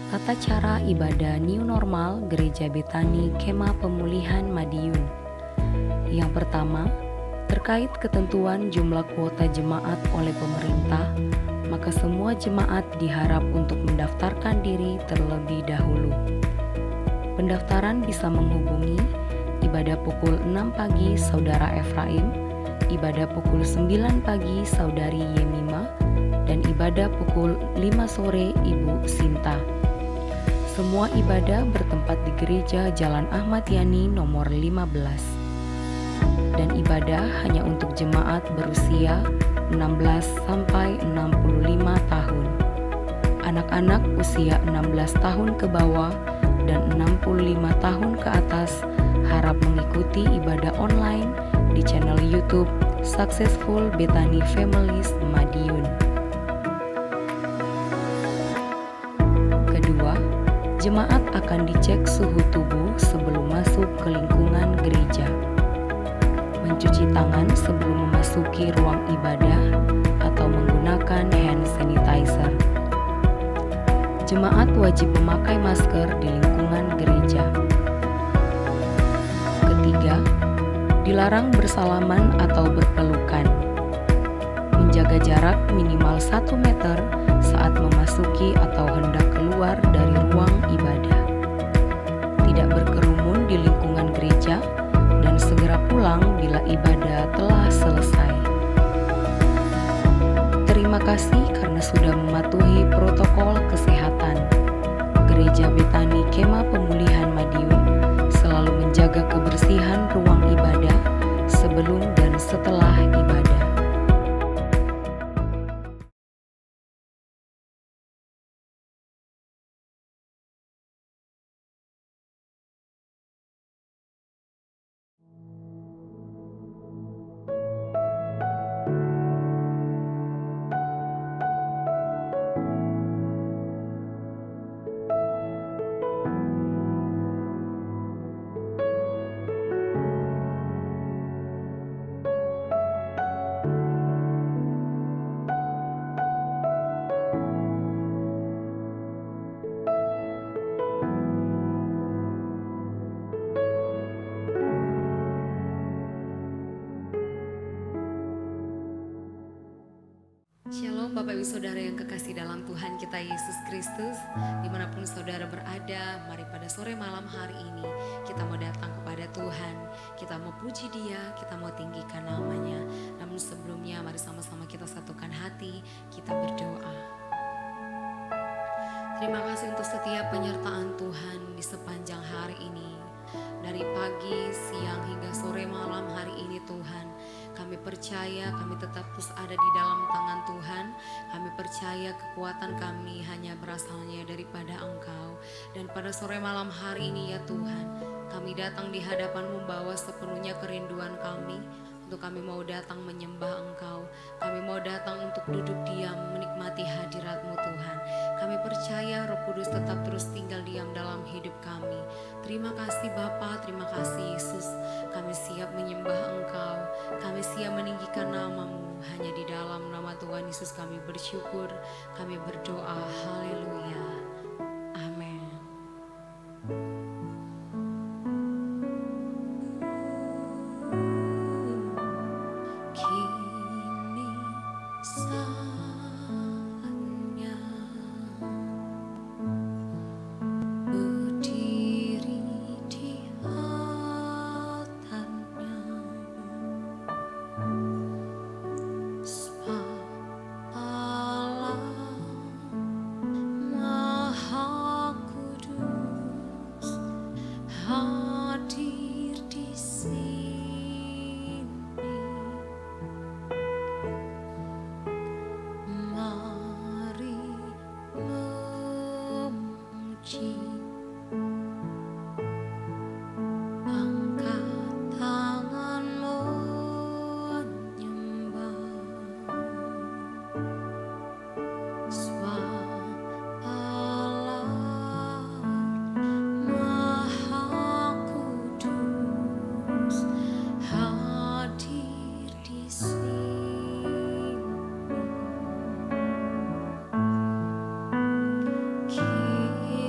Tata cara ibadah New Normal Gereja Betani Kemah Pemulihan Madiun. Yang pertama, terkait ketentuan jumlah kuota jemaat oleh pemerintah, maka semua jemaat diharap untuk mendaftarkan diri terlebih dahulu. Pendaftaran bisa menghubungi ibadah pukul 6 pagi Saudara Efraim, ibadah pukul 9 pagi Saudari Yemima, dan ibadah pukul 5 sore Ibu Sinta. Semua ibadah bertempat di Gereja Jalan Ahmad Yani nomor 15. Dan ibadah hanya untuk jemaat berusia 16 sampai 65 tahun. Anak-anak usia 16 tahun ke bawah dan 65 tahun ke atas harap mengikuti ibadah online di channel YouTube Successful Betani Families Madiun. Kedua, jemaat akan dicek suhu tubuh sebelum masuk ke lingkungan gereja. Mencuci tangan sebelum memasuki ruang ibadah atau menggunakan hand sanitizer. Jemaat wajib memakai masker di lingkungan gereja. Ketiga, dilarang bersalaman atau berpelukan. Menjaga jarak minimal 1 meter saat memasuki atau hendak keluar dari ruang ibadah. Tidak berkerumun di lingkungan gereja dan segera pulang bila ibadah telah selesai. Terima kasih karena sudah mematuhi protokol kesehatan. Gereja Betani Kemah Pemulihan Madiun selalu menjaga kebersihan ruang ibadah sebelum dan setelah ibadah. Shalom Bapak Ibu Saudara yang kekasih dalam Tuhan kita Yesus Kristus. Dimanapun saudara berada, mari pada sore malam hari ini kita mau datang kepada Tuhan. Kita mau puji Dia, kita mau tinggikan namanya. Namun sebelumnya mari sama-sama kita satukan hati, kita berdoa. Terima kasih untuk setiap penyertaan Tuhan di sepanjang hari ini. Dari pagi, siang hingga sore malam hari ini Tuhan. Kami percaya kami tetap terus ada di dalam tangan Tuhan. Kami percaya kekuatan kami hanya berasalnya daripada Engkau. Dan pada sore malam hari ini ya Tuhan, kami datang di hadapan-Mu membawa sepenuhnya kerinduan kami. Untuk kami mau datang menyembah Engkau. Kami mau datang untuk duduk diam menikmati hadirat-Mu Tuhan. Kami percaya Roh Kudus tetap terus tinggal diam dalam hidup kami. Terima kasih Bapa, terima kasih Yesus. Kami siap menyembah Engkau. Kami siap meninggikan nama-Mu. Hanya di dalam nama Tuhan Yesus kami bersyukur. Kami berdoa. Haleluya. Amin. Kini saatnya berdiri di hadapannya, sebab Allah Maha Kudus hadir di sini. Mari memuji, angkat tangan menyembah, sebab Allah Maha Kudus hadir di sini. Kini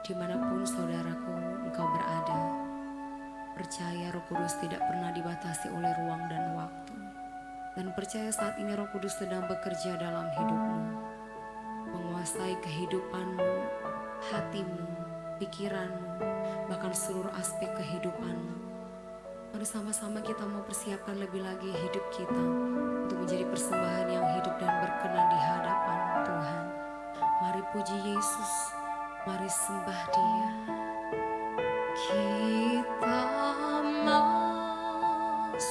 Dimanapun saudaraku engkau berada, percaya Roh Kudus tidak pernah dibatasi oleh ruang dan waktu. Dan percaya saat ini Roh Kudus sedang bekerja dalam hidupmu, menguasai kehidupanmu, hatimu, pikiranmu, bahkan seluruh aspek kehidupanmu. Mari sama-sama kita mau persiapkan lebih lagi hidup kita untuk menjadi persembahan yang hidup dan berkenan di hadapan Tuhan. Mari puji Yesus, mari sembah Dia. Kita masuk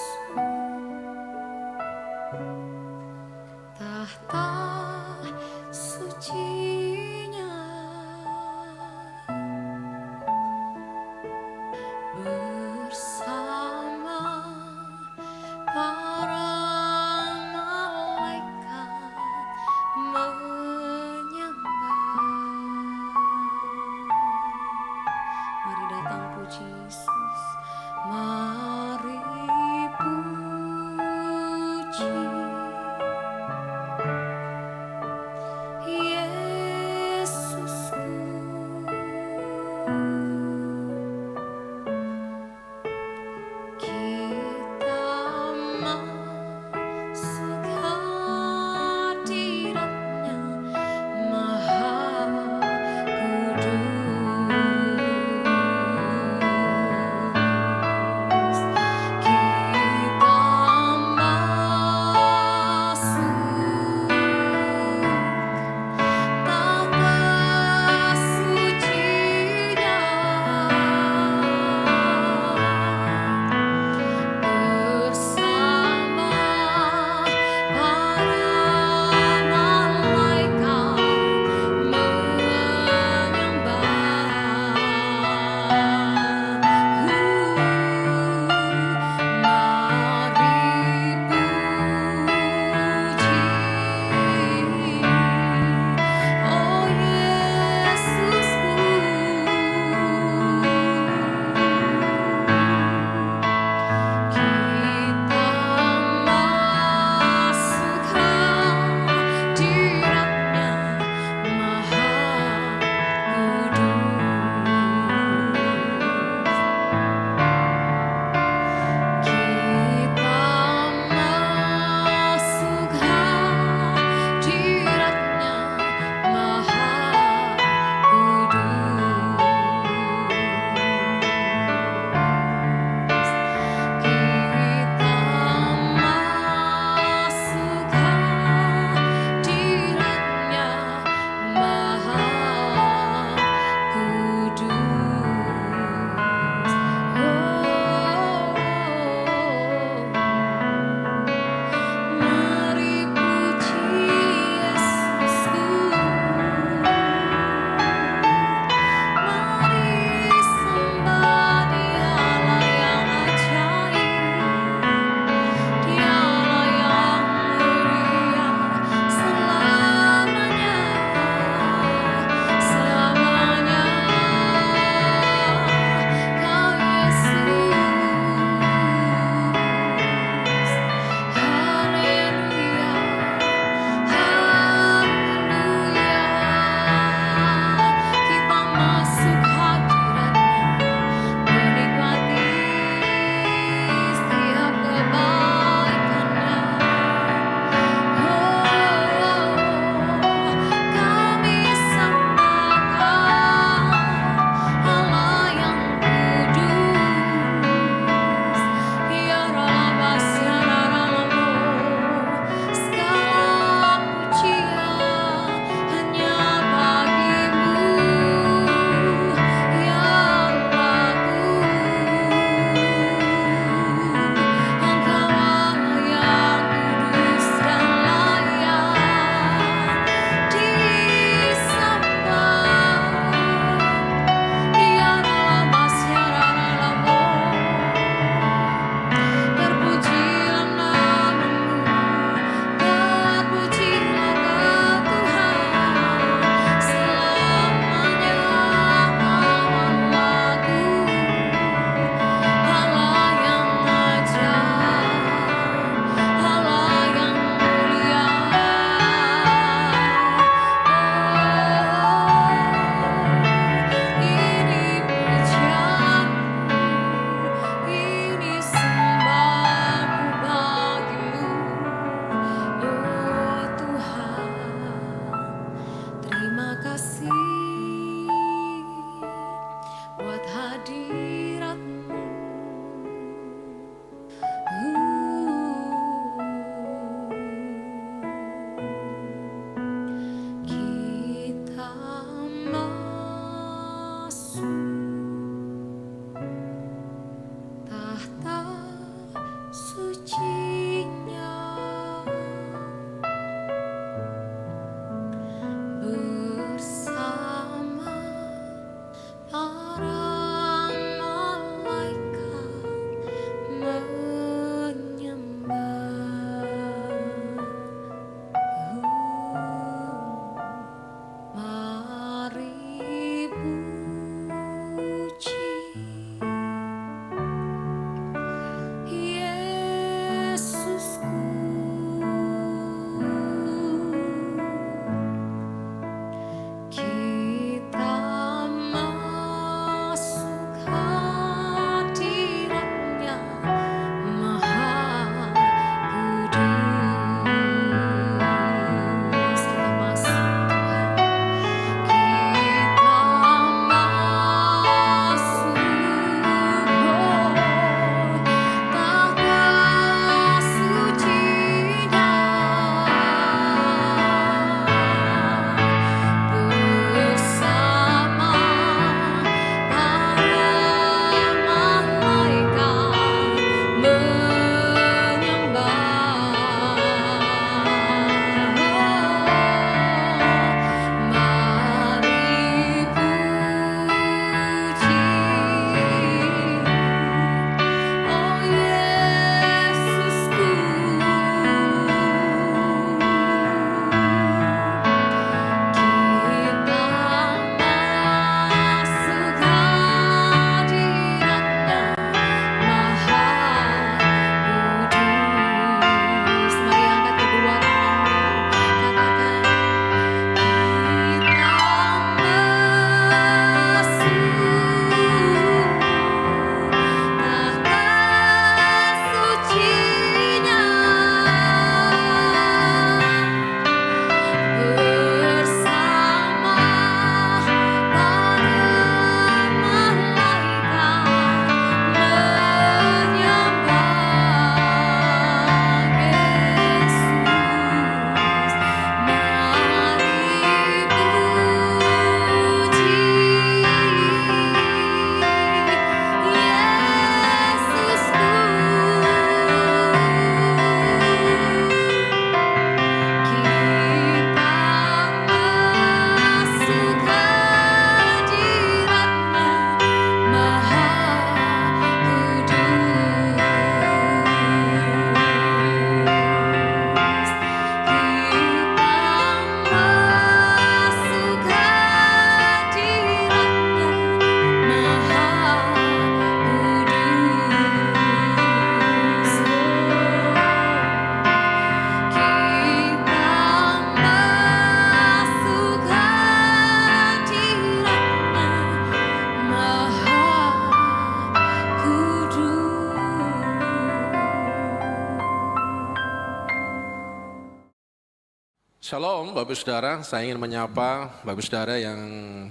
Shalom Bapak Saudara, saya ingin menyapa Bapak Saudara yang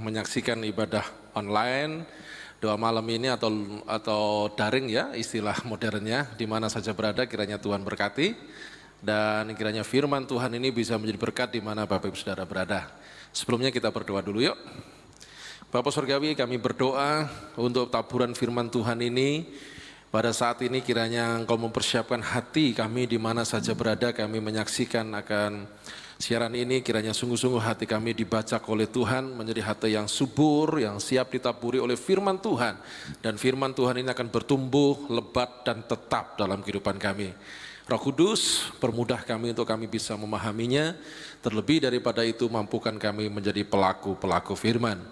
menyaksikan ibadah online doa malam ini atau daring ya istilah modernnya, di mana saja berada kiranya Tuhan berkati dan kiranya firman Tuhan ini bisa menjadi berkat di mana Bapak Ibu Saudara berada. Sebelumnya kita berdoa dulu yuk. Bapak Surgawi, kami berdoa untuk taburan firman Tuhan ini. Pada saat ini kiranya Engkau mempersiapkan hati kami di mana saja berada, kami menyaksikan akan siaran ini, kiranya sungguh-sungguh hati kami dibaca oleh Tuhan menjadi hati yang subur, yang siap ditaburi oleh firman Tuhan. Dan firman Tuhan ini akan bertumbuh, lebat dan tetap dalam kehidupan kami. Roh Kudus, permudah kami untuk kami bisa memahaminya. Terlebih daripada itu, mampukan kami menjadi pelaku-pelaku firman.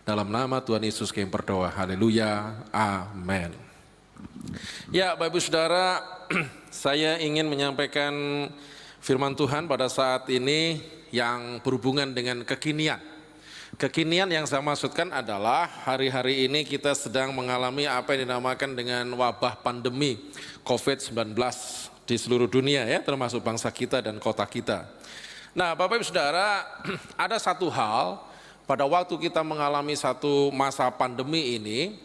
Dalam nama Tuhan Yesus kami berdoa, haleluya, amin. Ya Bapak Ibu Saudara, saya ingin menyampaikan firman Tuhan pada saat ini yang berhubungan dengan kekinian. Kekinian yang saya maksudkan adalah hari-hari ini kita sedang mengalami apa yang dinamakan dengan wabah pandemi COVID-19 di seluruh dunia ya, termasuk bangsa kita dan kota kita. Nah Bapak Ibu Saudara, ada satu hal pada waktu kita mengalami satu masa pandemi ini,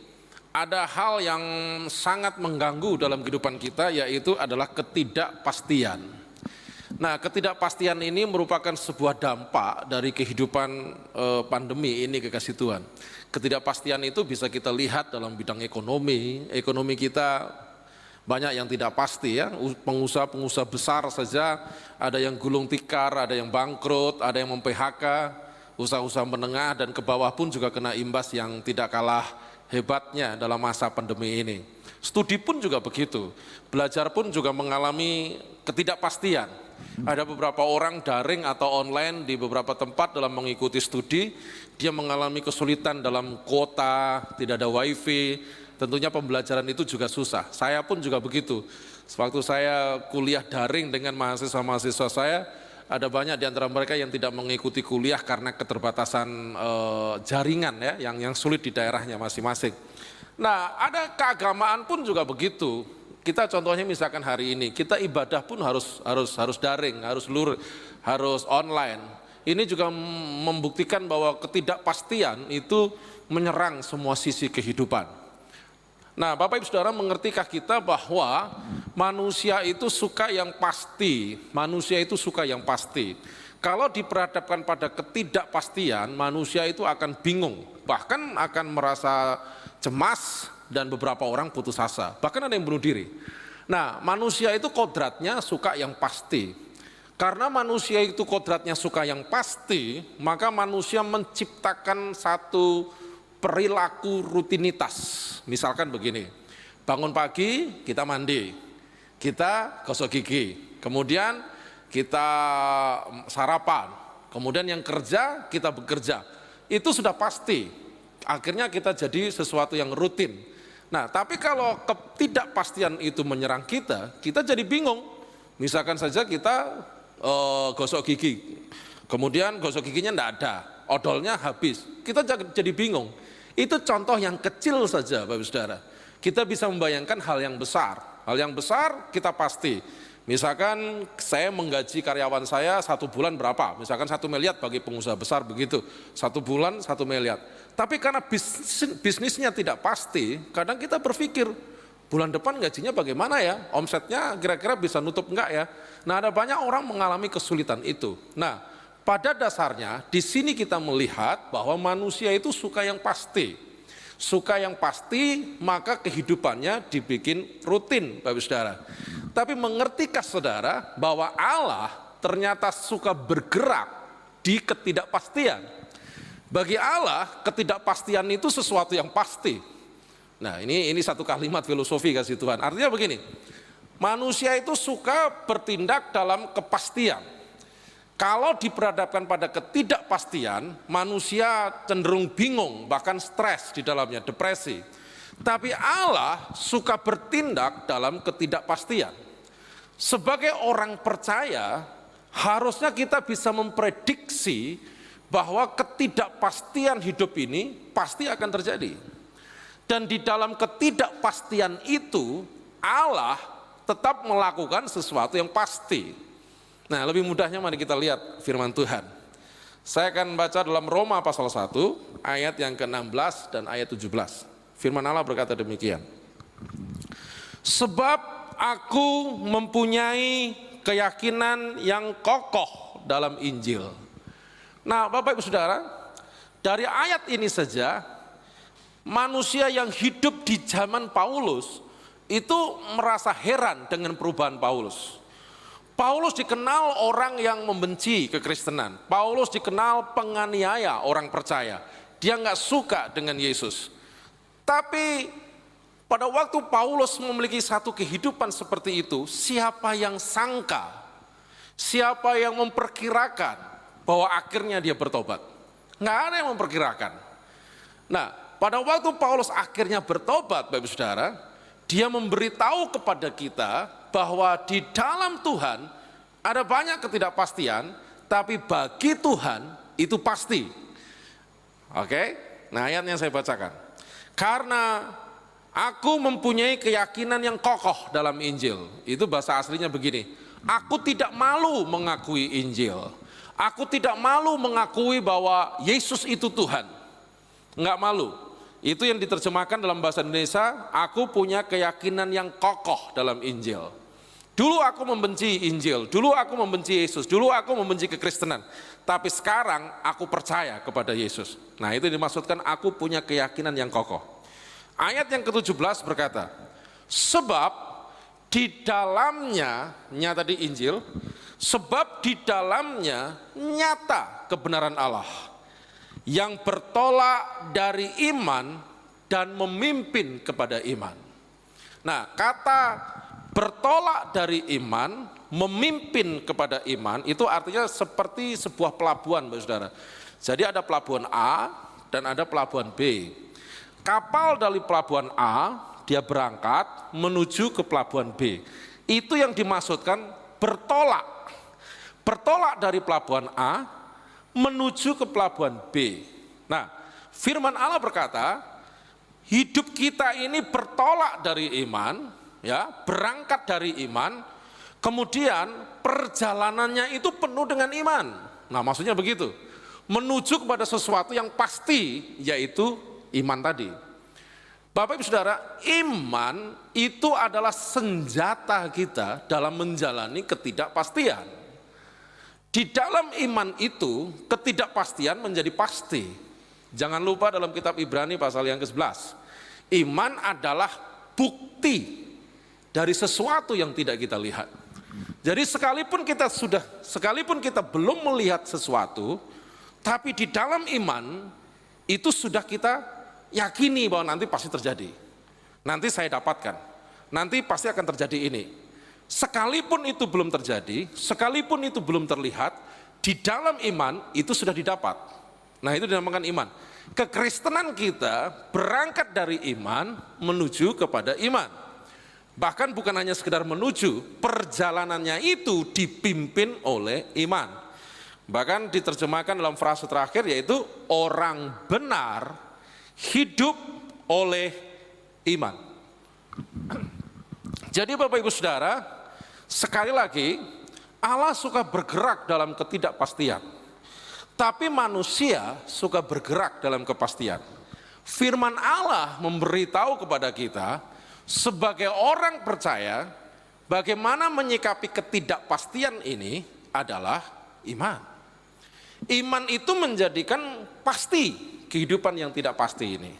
ada hal yang sangat mengganggu dalam kehidupan kita, yaitu adalah ketidakpastian. Nah, ketidakpastian ini merupakan sebuah dampak dari kehidupan pandemi ini, kekasih Tuhan. Ketidakpastian itu bisa kita lihat dalam bidang ekonomi. Ekonomi kita banyak yang tidak pasti ya. Pengusaha-pengusaha besar saja ada yang gulung tikar, ada yang bangkrut, ada yang mem-PHK. Usaha-usaha menengah dan ke bawah pun juga kena imbas yang tidak kalah hebatnya dalam masa pandemi ini. Studi pun juga begitu, belajar pun juga mengalami ketidakpastian. Ada beberapa orang daring atau online di beberapa tempat dalam mengikuti studi, dia mengalami kesulitan dalam kuota, tidak ada wifi, tentunya pembelajaran itu juga susah. Saya pun juga begitu, sewaktu saya kuliah daring dengan mahasiswa-mahasiswa saya, ada banyak di antara mereka yang tidak mengikuti kuliah karena keterbatasan jaringan ya, yang sulit di daerahnya masing-masing. Nah, ada keagamaan pun juga begitu. Kita contohnya misalkan hari ini, kita ibadah pun harus daring, harus online. Ini juga membuktikan bahwa ketidakpastian itu menyerang semua sisi kehidupan. Nah, Bapak Ibu Saudara, mengertikah kita bahwa manusia itu suka yang pasti, manusia itu suka yang pasti. Kalau diperhadapkan pada ketidakpastian, manusia itu akan bingung, bahkan akan merasa cemas dan beberapa orang putus asa, bahkan ada yang bunuh diri. Nah, manusia itu kodratnya suka yang pasti. Karena manusia itu kodratnya suka yang pasti, maka manusia menciptakan satu perilaku rutinitas. Misalkan begini, bangun pagi kita mandi, kita gosok gigi, kemudian kita sarapan, kemudian yang kerja kita bekerja. Itu sudah pasti, akhirnya kita jadi sesuatu yang rutin. Nah, tapi kalau ketidakpastian itu menyerang kita jadi bingung. Misalkan saja kita gosok gigi, kemudian gosok giginya enggak ada, odolnya habis, kita jadi bingung. Itu contoh yang kecil saja Bapak Saudara. Kita bisa membayangkan hal yang besar. Hal yang besar kita pasti. Misalkan saya menggaji karyawan saya 1 bulan berapa? Misalkan 1 miliar bagi pengusaha besar begitu. 1 bulan 1 miliar. Tapi karena bisnisnya tidak pasti, kadang kita berpikir, bulan depan gajinya bagaimana ya? Omsetnya kira-kira bisa nutup enggak ya? Nah, ada banyak orang mengalami kesulitan itu. Nah, pada dasarnya di sini kita melihat bahwa manusia itu suka yang pasti. Suka yang pasti, maka kehidupannya dibikin rutin, Bapak Saudara. Tapi mengertikah saudara bahwa Allah ternyata suka bergerak di ketidakpastian? Bagi Allah, ketidakpastian itu sesuatu yang pasti. Nah, ini satu kalimat filosofi kasih Tuhan. Artinya begini, manusia itu suka bertindak dalam kepastian. Kalau diperhadapkan pada ketidakpastian, manusia cenderung bingung, bahkan stres di dalamnya, depresi. Tapi Allah suka bertindak dalam ketidakpastian. Sebagai orang percaya, harusnya kita bisa memprediksi bahwa ketidakpastian hidup ini pasti akan terjadi. Dan di dalam ketidakpastian itu, Allah tetap melakukan sesuatu yang pasti. Nah, lebih mudahnya mari kita lihat firman Tuhan. Saya akan baca dalam Roma pasal 1 ayat yang ke-16 dan ayat 17. Firman Allah berkata demikian. Sebab aku mempunyai keyakinan yang kokoh dalam Injil. Nah, Bapak Ibu Saudara, dari ayat ini saja manusia yang hidup di zaman Paulus itu merasa heran dengan perubahan Paulus. Paulus dikenal orang yang membenci kekristenan. Paulus dikenal penganiaya orang percaya. Dia nggak suka dengan Yesus. Tapi pada waktu Paulus memiliki satu kehidupan seperti itu, siapa yang sangka, siapa yang memperkirakan bahwa akhirnya dia bertobat? Nggak ada yang memperkirakan. Nah, pada waktu Paulus akhirnya bertobat, Bapak Saudara, dia memberitahu kepada kita bahwa di dalam Tuhan ada banyak ketidakpastian, tapi bagi Tuhan itu pasti. Oke? Nah, ayatnya saya bacakan. Karena aku mempunyai keyakinan yang kokoh dalam Injil. Itu bahasa aslinya begini. Aku tidak malu mengakui Injil. Aku tidak malu mengakui bahwa Yesus itu Tuhan. Enggak malu. Itu yang diterjemahkan dalam bahasa Indonesia, aku punya keyakinan yang kokoh dalam Injil. Dulu aku membenci Injil, dulu aku membenci Yesus, dulu aku membenci kekristenan. Tapi sekarang aku percaya kepada Yesus. Nah, itu dimaksudkan aku punya keyakinan yang kokoh. Ayat yang ke-17 berkata, sebab di dalamnya, nyata di Injil, sebab di dalamnya nyata kebenaran Allah yang bertolak dari iman dan memimpin kepada iman. Nah, kata bertolak dari iman, memimpin kepada iman, itu artinya seperti sebuah pelabuhan, Bapak Saudara. Jadi ada pelabuhan A dan ada pelabuhan B. Kapal dari pelabuhan A, dia berangkat menuju ke pelabuhan B. Itu yang dimaksudkan bertolak. Bertolak dari pelabuhan A menuju ke pelabuhan B. Nah, firman Allah berkata, hidup kita ini bertolak dari iman, ya, berangkat dari iman, kemudian perjalanannya itu penuh dengan iman. Nah, maksudnya begitu, menuju kepada sesuatu yang pasti, yaitu iman tadi. Bapak Ibu Saudara, iman itu adalah senjata kita dalam menjalani ketidakpastian. Di dalam iman itu, ketidakpastian menjadi pasti. Jangan lupa dalam kitab Ibrani pasal yang ke-11, iman adalah bukti dari sesuatu yang tidak kita lihat. Jadi sekalipun kita belum melihat sesuatu, tapi di dalam iman itu sudah kita yakini bahwa nanti pasti terjadi. Nanti saya dapatkan. Nanti pasti akan terjadi ini. Sekalipun itu belum terjadi, sekalipun itu belum terlihat, di dalam iman itu sudah didapat. Nah, itu dinamakan iman. Kekristenan kita berangkat dari iman menuju kepada iman. Bahkan bukan hanya sekedar menuju, perjalanannya itu dipimpin oleh iman. Bahkan diterjemahkan dalam frase terakhir, yaitu orang benar hidup oleh iman. Jadi Bapak Ibu Saudara, sekali lagi Allah suka bergerak dalam ketidakpastian, tapi manusia suka bergerak dalam kepastian. Firman Allah memberitahu kepada kita sebagai orang percaya, bagaimana menyikapi ketidakpastian ini adalah iman. Iman itu menjadikan pasti kehidupan yang tidak pasti ini.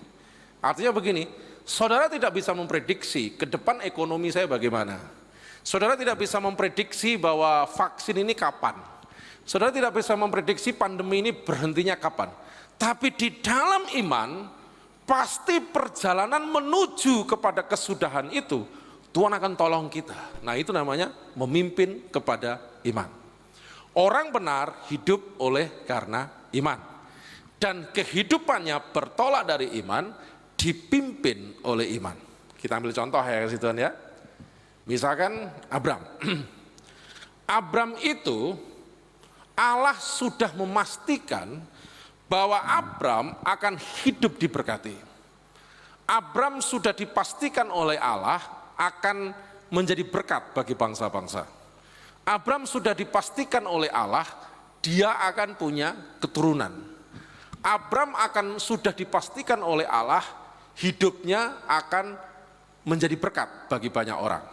Artinya begini, saudara tidak bisa memprediksi ke depan ekonomi saya bagaimana. Saudara tidak bisa memprediksi bahwa vaksin ini kapan. Saudara tidak bisa memprediksi pandemi ini berhentinya kapan. Tapi di dalam iman, pasti perjalanan menuju kepada kesudahan itu, Tuhan akan tolong kita. Nah, itu namanya memimpin kepada iman. Orang benar hidup oleh karena iman. Dan kehidupannya bertolak dari iman, dipimpin oleh iman. Kita ambil contoh ya, Tuhan ya. Misalkan Abram. Abram itu Allah sudah memastikan bahwa Abram akan hidup diberkati. Abram sudah dipastikan oleh Allah akan menjadi berkat bagi bangsa-bangsa. Abram sudah dipastikan oleh Allah, dia akan punya keturunan. Abram sudah dipastikan oleh Allah, hidupnya akan menjadi berkat bagi banyak orang.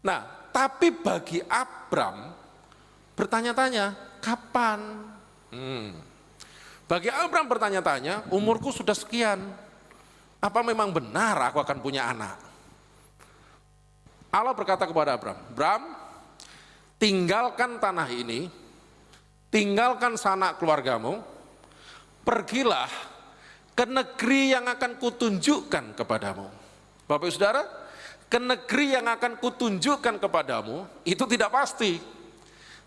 Nah, tapi bagi Abram bertanya-tanya, kapan? Bagi Abram bertanya-tanya, umurku sudah sekian, apa memang benar aku akan punya anak? Allah berkata kepada Abram, Abram, tinggalkan tanah ini, tinggalkan sanak keluargamu, pergilah ke negeri yang akan kutunjukkan kepadamu. Bapak Ibu Saudara, ke negeri yang akan kutunjukkan kepadamu itu tidak pasti.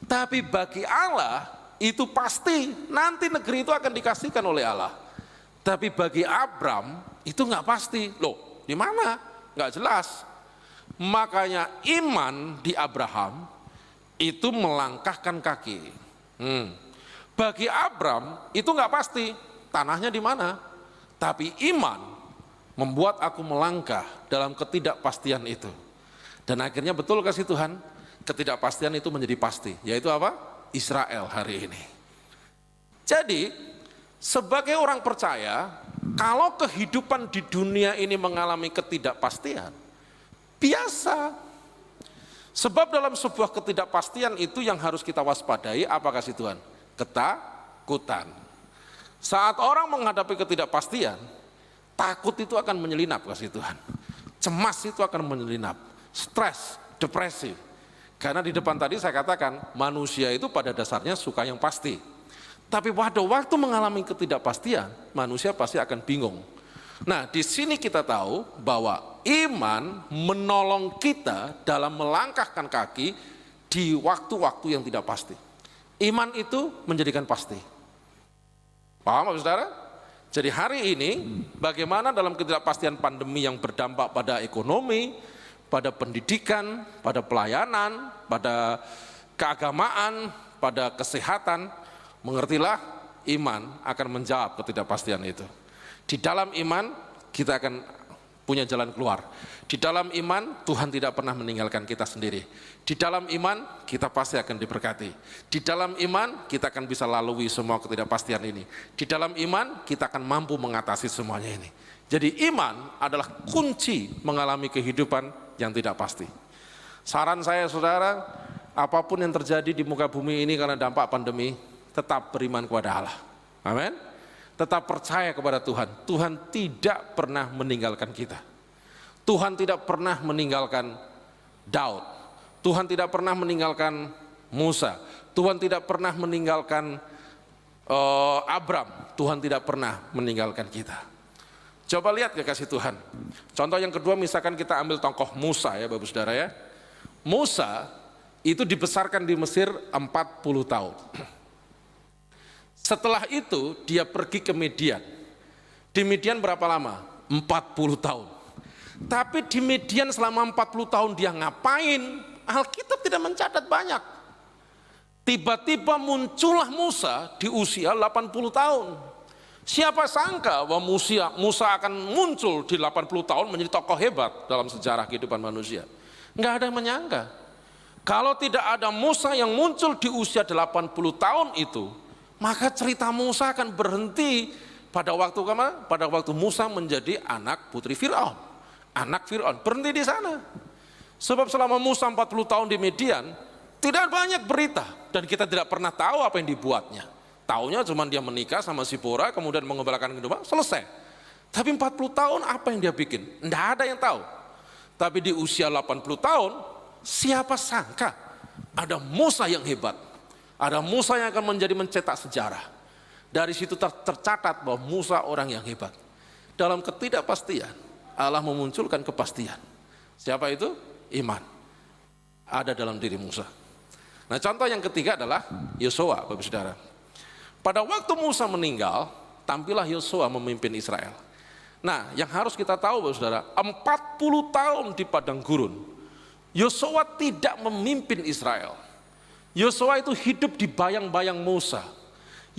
Tapi bagi Allah itu pasti, nanti negeri itu akan dikasihkan oleh Allah. Tapi bagi Abram itu nggak pasti. Loh, di mana? Nggak jelas. Makanya iman di Abraham itu melangkahkan kaki. Bagi Abram itu nggak pasti tanahnya di mana, tapi iman membuat aku melangkah dalam ketidakpastian itu. Dan akhirnya betul kasih Tuhan, ketidakpastian itu menjadi pasti, yaitu apa? Israel hari ini. Jadi sebagai orang percaya, kalau kehidupan di dunia ini mengalami ketidakpastian, biasa. Sebab dalam sebuah ketidakpastian itu yang harus kita waspadai, apa kasih Tuhan? Ketakutan. Saat orang menghadapi ketidakpastian, takut itu akan menyelinap kasih Tuhan. Cemas itu akan menyelinap. Stres, depresi. Karena di depan tadi saya katakan, manusia itu pada dasarnya suka yang pasti. Tapi pada waktu mengalami ketidakpastian, manusia pasti akan bingung. Nah, di sini kita tahu bahwa iman menolong kita dalam melangkahkan kaki di waktu-waktu yang tidak pasti. Iman itu menjadikan pasti. Paham Bapak Saudara? Jadi hari ini bagaimana dalam ketidakpastian pandemi yang berdampak pada ekonomi, pada pendidikan, pada pelayanan, pada keagamaan, pada kesehatan, mengertilah iman akan menjawab ketidakpastian itu. Di dalam iman kita akan punya jalan keluar. Di dalam iman Tuhan tidak pernah meninggalkan kita sendiri. Di dalam iman kita pasti akan diberkati. Di dalam iman kita akan bisa lalui semua ketidakpastian ini. Di dalam iman kita akan mampu mengatasi semuanya ini. Jadi iman adalah kunci mengalami kehidupan yang tidak pasti. Saran saya saudara, apapun yang terjadi di muka bumi ini karena dampak pandemi, tetap beriman kepada Allah. Amin. Tetap percaya kepada Tuhan. Tuhan tidak pernah meninggalkan kita. Tuhan tidak pernah meninggalkan Daud. Tuhan tidak pernah meninggalkan Musa. Tuhan tidak pernah meninggalkan Abram. Tuhan tidak pernah meninggalkan kita. Coba lihat kekasih Tuhan. Contoh yang kedua, misalkan kita ambil tokoh Musa ya Bapak Saudara ya. Musa itu dibesarkan di Mesir 40 tahun. Setelah itu dia pergi ke Midian. Di Midian berapa lama? 40 tahun. Tapi di Midian selama 40 tahun dia ngapain? Alkitab tidak mencatat banyak. Tiba-tiba muncullah Musa di usia 80 tahun. Siapa sangka bahwa Musa akan muncul di 80 tahun menjadi tokoh hebat dalam sejarah kehidupan manusia. Enggak ada yang menyangka. Kalau tidak ada Musa yang muncul di usia 80 tahun itu, maka cerita Musa akan berhenti pada waktu kemana? Pada waktu Musa menjadi anak putri Fir'aun. Anak Fir'aun, berhenti di sana. Sebab selama Musa 40 tahun di Midian, tidak banyak berita. Dan kita tidak pernah tahu apa yang dibuatnya. Taunya cuma dia menikah sama Sipora, kemudian mengembalakan kehidupan, selesai. Tapi 40 tahun apa yang dia bikin? Tidak ada yang tahu. Tapi di usia 80 tahun, siapa sangka ada Musa yang hebat. Ada Musa yang akan mencetak sejarah. Dari situ tercatat bahwa Musa orang yang hebat. Dalam ketidakpastian, Allah memunculkan kepastian. Siapa itu? Iman. Ada dalam diri Musa. Nah, contoh yang ketiga adalah Yosua, Bapak Saudara. Pada waktu Musa meninggal, tampillah Yosua memimpin Israel. Nah, yang harus kita tahu Bapak Saudara, 40 tahun di padang gurun, Yosua tidak memimpin Israel. Yosua itu hidup di bayang-bayang Musa.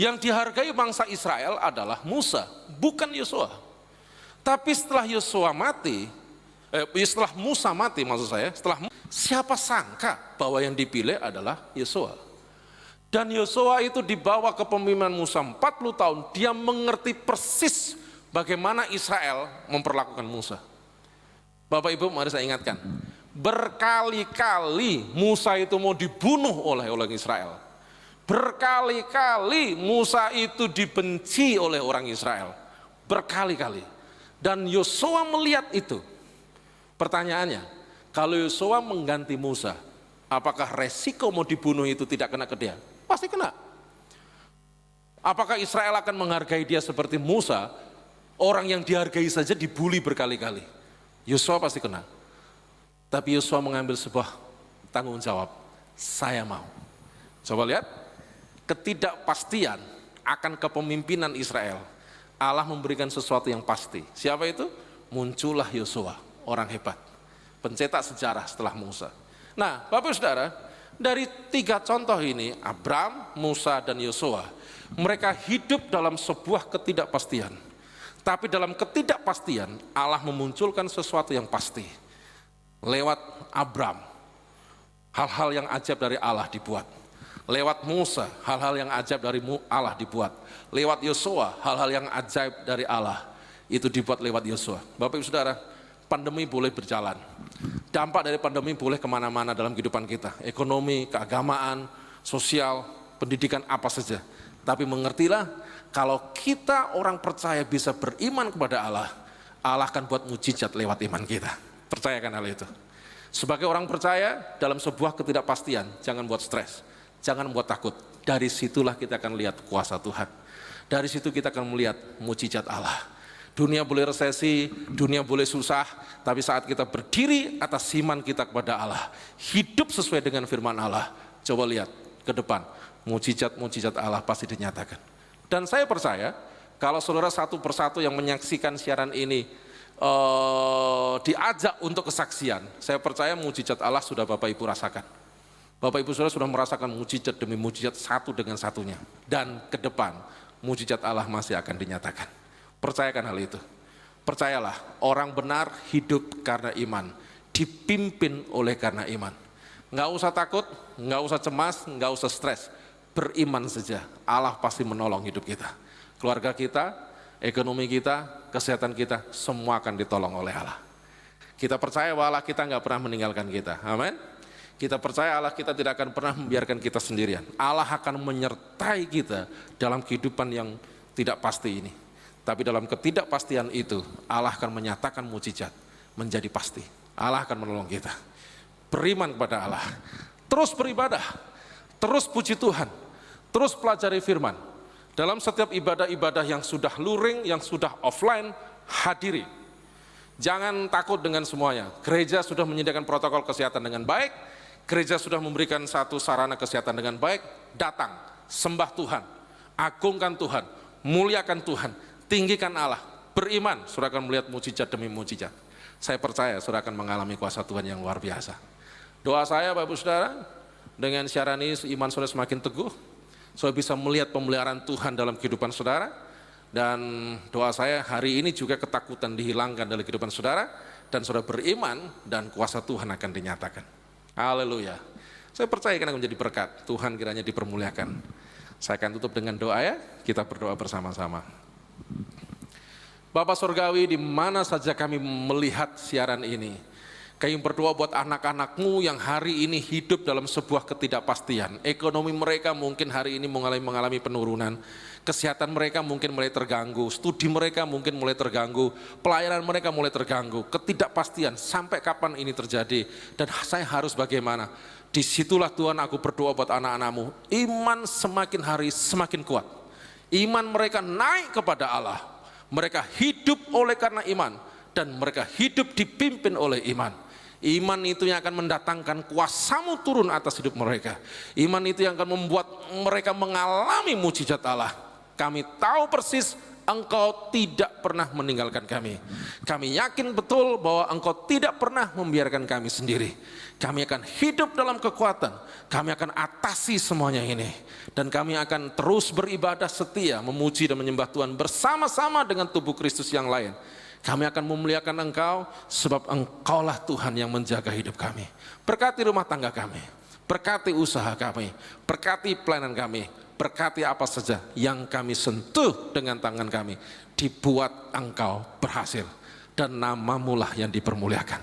Yang dihargai bangsa Israel adalah Musa, bukan Yosua. Tapi setelah Yosua mati, Setelah Musa mati maksud saya, siapa sangka bahwa yang dipilih adalah Yosua. Dan Yosua itu dibawa ke kepemimpinan Musa 40 tahun, dia mengerti persis bagaimana Israel memperlakukan Musa. Bapak Ibu, mari saya ingatkan, berkali-kali Musa itu mau dibunuh oleh orang Israel. Berkali-kali Musa itu dibenci oleh orang Israel. Berkali-kali. Dan Yosua melihat itu. Pertanyaannya, kalau Yosua mengganti Musa, apakah resiko mau dibunuh itu tidak kena ke dia? Pasti kena. Apakah Israel akan menghargai dia seperti Musa? Orang yang dihargai saja dibully berkali-kali. Yosua pasti kena. Tapi Yosua mengambil sebuah tanggung jawab. Saya mau. Coba lihat, ketidakpastian akan kepemimpinan Israel. Allah memberikan sesuatu yang pasti. Siapa itu? Muncullah Yosua, orang hebat. Pencetak sejarah setelah Musa. Nah, Bapak Saudara, dari 3 contoh ini, Abram, Musa, dan Yosua, mereka hidup dalam sebuah ketidakpastian. Tapi dalam ketidakpastian, Allah memunculkan sesuatu yang pasti. Lewat Abram, hal-hal yang ajaib dari Allah dibuat. Lewat Musa, hal-hal yang ajaib dari Allah dibuat. Lewat Yosua, hal-hal yang ajaib dari Allah itu dibuat lewat Yosua. Bapak Ibu Saudara, pandemi boleh berjalan. Dampak dari pandemi boleh kemana-mana dalam kehidupan kita. Ekonomi, keagamaan, sosial, pendidikan, apa saja. Tapi mengertilah, kalau kita orang percaya bisa beriman kepada Allah, Allah akan buat mujizat lewat iman kita. Percayakan hal itu. Sebagai orang percaya dalam sebuah ketidakpastian, jangan buat stres, jangan buat takut. Dari situlah kita akan lihat kuasa Tuhan. Dari situ kita akan melihat mujizat Allah. Dunia boleh resesi, dunia boleh susah, tapi saat kita berdiri atas iman kita kepada Allah, hidup sesuai dengan firman Allah, coba lihat ke depan, mujizat-mujizat Allah pasti dinyatakan. Dan saya percaya, kalau saudara satu persatu yang menyaksikan siaran ini diajak untuk kesaksian, saya percaya mujizat Allah sudah Bapak Ibu rasakan. Bapak Ibu saudara sudah merasakan mujizat demi mujizat satu dengan satunya. Dan ke depan, mujizat Allah masih akan dinyatakan. Percayakan hal itu. Percayalah, orang benar hidup karena iman, dipimpin oleh karena iman. Nggak usah takut, nggak usah cemas, nggak usah stres. Beriman saja, Allah pasti menolong hidup kita. Keluarga kita, ekonomi kita, kesehatan kita, semua akan ditolong oleh Allah. Kita percaya bahwa Allah kita nggak pernah meninggalkan kita. Amin. Kita percaya Allah kita tidak akan pernah membiarkan kita sendirian. Allah akan menyertai kita dalam kehidupan yang tidak pasti ini. Tapi dalam ketidakpastian itu, Allah akan menyatakan mujizat menjadi pasti. Allah akan menolong kita. Beriman kepada Allah. Terus beribadah. Terus puji Tuhan. Terus pelajari firman. Dalam setiap ibadah-ibadah yang sudah luring, yang sudah offline, hadiri. Jangan takut dengan semuanya. Gereja sudah menyediakan protokol kesehatan dengan baik. Gereja sudah memberikan satu sarana kesehatan dengan baik. Datang, sembah Tuhan. Agungkan Tuhan. Muliakan Tuhan. Tinggikan Allah, beriman, saudara akan melihat mujizat demi mujizat. Saya percaya saudara akan mengalami kuasa Tuhan yang luar biasa. Doa saya Bapak Ibu Saudara, dengan siaran ini iman saudara semakin teguh, saudara bisa melihat pemeliharaan Tuhan dalam kehidupan saudara, dan doa saya hari ini juga ketakutan dihilangkan dari kehidupan saudara, dan saudara beriman dan kuasa Tuhan akan dinyatakan. Haleluya. Saya percaya akan menjadi berkat, Tuhan kiranya dipermuliakan. Saya akan tutup dengan doa ya, kita berdoa bersama-sama. Bapa Surgawi, di mana saja kami melihat siaran ini, kami berdoa buat anak-anak-Mu yang hari ini hidup dalam sebuah ketidakpastian. Ekonomi mereka mungkin hari ini mengalami penurunan, kesehatan mereka mungkin mulai terganggu, studi mereka mungkin mulai terganggu, pelayanan mereka mulai terganggu, ketidakpastian sampai kapan ini terjadi, dan saya harus bagaimana? Disitulah Tuhan aku berdoa buat anak-anak-Mu, iman semakin hari semakin kuat. Iman mereka naik kepada Allah. Mereka hidup oleh karena iman. Dan mereka hidup dipimpin oleh iman. Iman itu yang akan mendatangkan kuasa-Mu turun atas hidup mereka. Iman itu yang akan membuat mereka mengalami mujizat Allah. Kami tahu persis Engkau tidak pernah meninggalkan kami. Kami yakin betul bahwa Engkau tidak pernah membiarkan kami sendiri. Kami akan hidup dalam kekuatan. Kami akan atasi semuanya ini. Dan kami akan terus beribadah setia, memuji dan menyembah Tuhan bersama-sama dengan tubuh Kristus yang lain. Kami akan memuliakan Engkau sebab Engkaulah Tuhan yang menjaga hidup kami. Berkati rumah tangga kami, berkati usaha kami, berkati pelayanan kami, berkati apa saja yang kami sentuh dengan tangan kami, dibuat Engkau berhasil, dan namamu-lah yang dipermuliakan.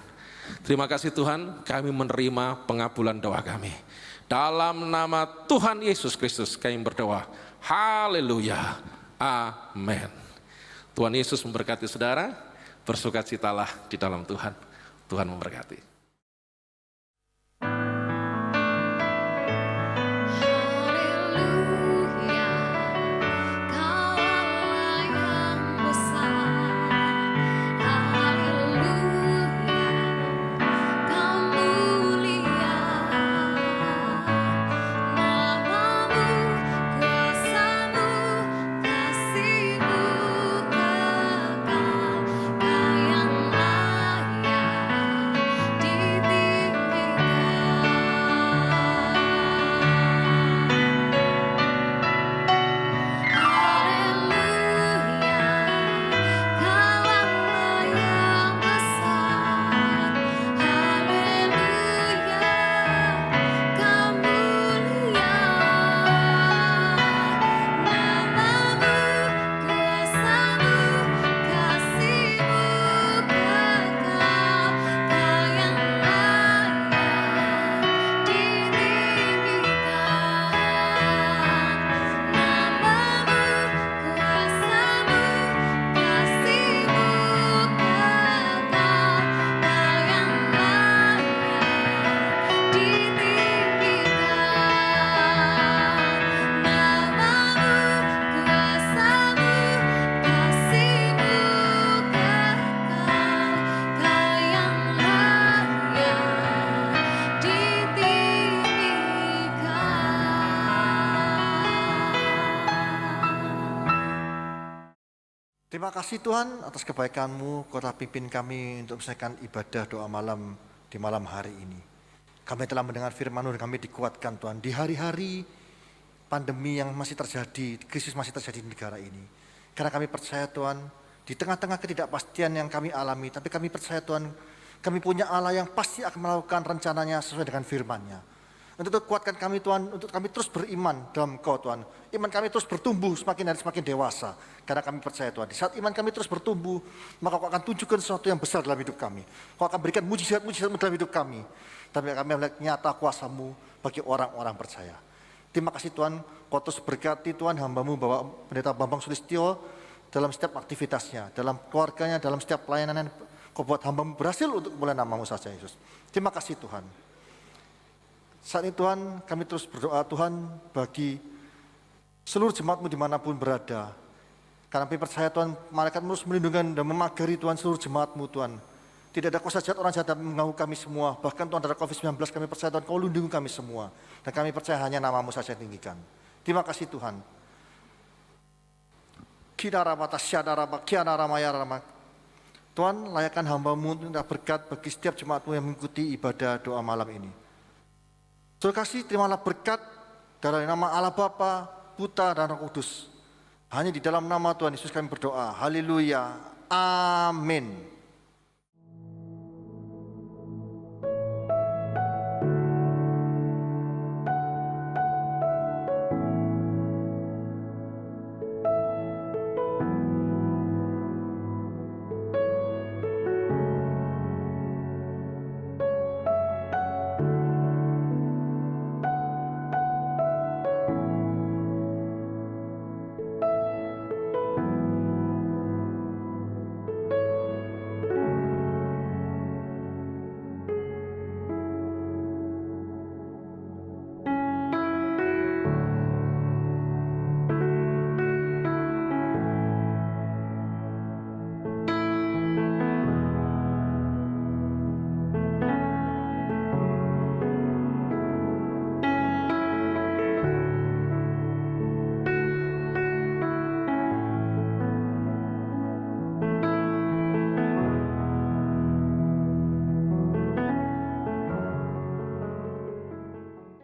Terima kasih Tuhan, kami menerima pengabulan doa kami. Dalam nama Tuhan Yesus Kristus kami berdoa. Haleluya. Amin. Tuhan Yesus memberkati saudara. Bersukacitalah di dalam Tuhan. Tuhan memberkati. Terima kasih Tuhan atas kebaikan-Mu, Kau telah pimpin kami untuk menyelesaikan ibadah doa malam di malam hari ini. Kami telah mendengar firman-Mu dan kami dikuatkan Tuhan di hari-hari pandemi yang masih terjadi, krisis masih terjadi di negara ini. Karena kami percaya Tuhan, di tengah-tengah ketidakpastian yang kami alami, tapi kami percaya Tuhan, kami punya Allah yang pasti akan melakukan rencananya sesuai dengan firman-Nya. Untuk itu kuatkan kami Tuhan, untuk kami terus beriman dalam Kau Tuhan. Iman kami terus bertumbuh semakin hari semakin dewasa. Karena kami percaya Tuhan, di saat iman kami terus bertumbuh, maka Kau akan tunjukkan sesuatu yang besar dalam hidup kami. Kau akan berikan mujizat-mujizat dalam hidup kami. Tapi kami melihat nyata kuasa-Mu bagi orang-orang percaya. Terima kasih Tuhan, Kau terus berkati Tuhan hamba-Mu bahwa Pendeta Bambang Sulistyo dalam setiap aktivitasnya, dalam keluarganya, dalam setiap pelayanan Kau buat hamba-Mu berhasil untuk mulai nama-Mu saja Yesus. Terima kasih Tuhan. Saat ini Tuhan, kami terus berdoa Tuhan bagi seluruh jemaat-Mu dimanapun berada. Karena kami percaya Tuhan, malaikat terus melindungi dan memagari Tuhan seluruh jemaat-Mu Tuhan. Tidak ada kuasa jahat orang jahat yang mengganggu kami semua. Bahkan Tuhan dari COVID-19 kami percaya Tuhan Kau lindungi kami semua. Dan kami percaya hanya nama-Mu saja yang tinggikan. Terima kasih Tuhan. Tuhan layakkan hamba-Mu untuk berkat bagi setiap jemaat-Mu yang mengikuti ibadah doa malam ini. Terima kasih, terimalah berkat dalam nama Allah Bapa, Putra dan Roh Kudus. Hanya di dalam nama Tuhan Yesus kami berdoa. Haleluya. Amin.